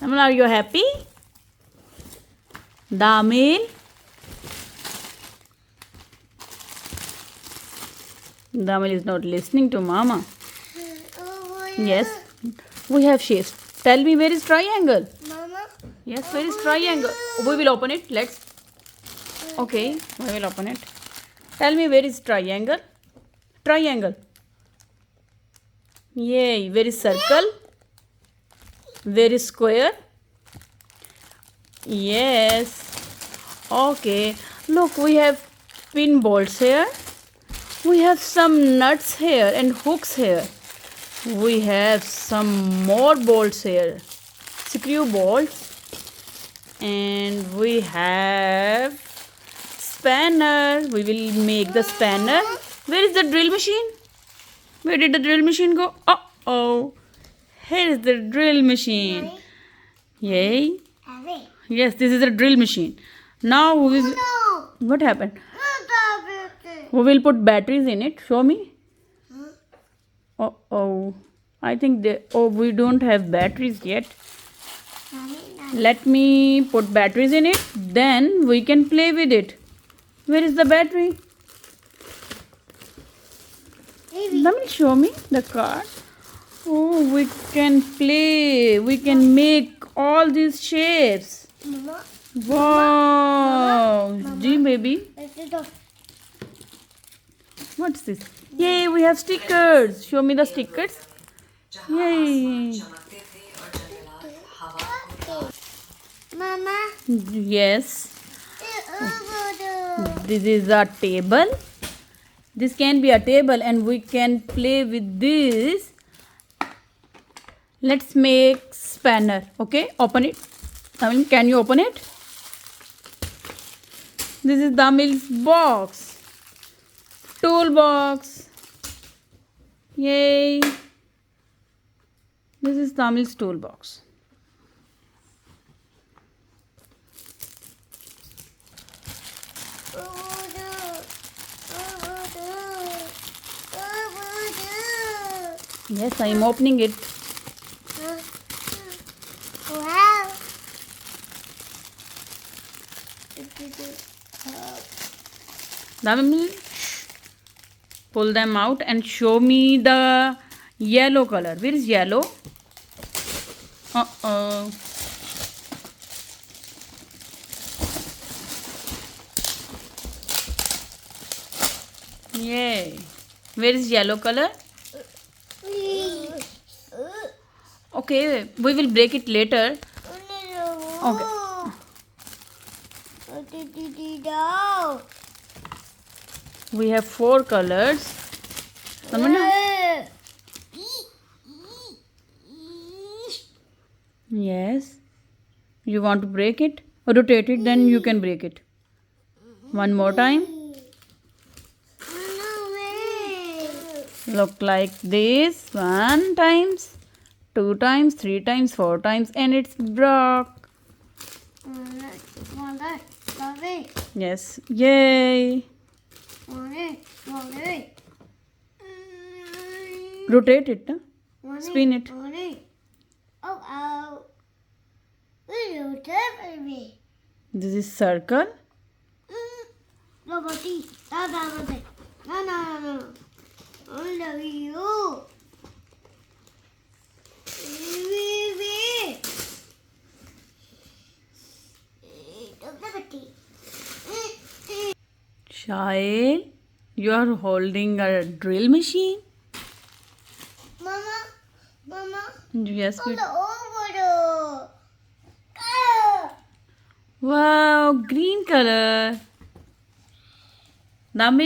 Damil, are you happy? Damil? Damil is not listening to Mama. Yes, we have shapes. Tell me, where is triangle? Mama. Yes, where is triangle? We will open it. Let's. Okay, we will open it. Tell me, where is triangle? Triangle. Yay, where is circle? Where is square? Yes. Okay, look, we have pin bolts here. We have some nuts here and hooks here. We have some more bolts here, screw bolts, and we have spanner. We will make the spanner. Where is the drill machine? Where did the drill machine go? Oh, here is the drill machine. Yay. Yes, this is a drill machine. Now we will, what happened? We will put batteries in it. Show me. Oh, I think we don't have batteries yet. Let me put batteries in it. Then we can play with it. Where is the battery? Let me show me the card. Oh, we can play. We can make all these shapes. Mama. Wow. Mama. Gee, baby. What's this? Yay, we have stickers. Show me the stickers. Yay. Mama. Yes. This is a table. This can be a table and we can play with this. Let's make spanner. Okay, open it. Damil, can you open it? This is Damil's box. Toolbox. Yay. This is Damil's toolbox. Yes, I am opening it. Wow. Damil, pull them out and show me the yellow color. Where is yellow? Uh-oh. Yay. Where is yellow color? Okay, we will break it later. Okay. We have 4 colors. Yes. You want to break it? Rotate it, then you can break it. One more time. Look like this. 1 times, 2 times, 3 times, 4 times, and it's broke. Yes. Yay. Rotate it. Spin it. This is circle. Shahil, you are holding a drill machine? Mama. Yes. Over. Wow, green color. Damil.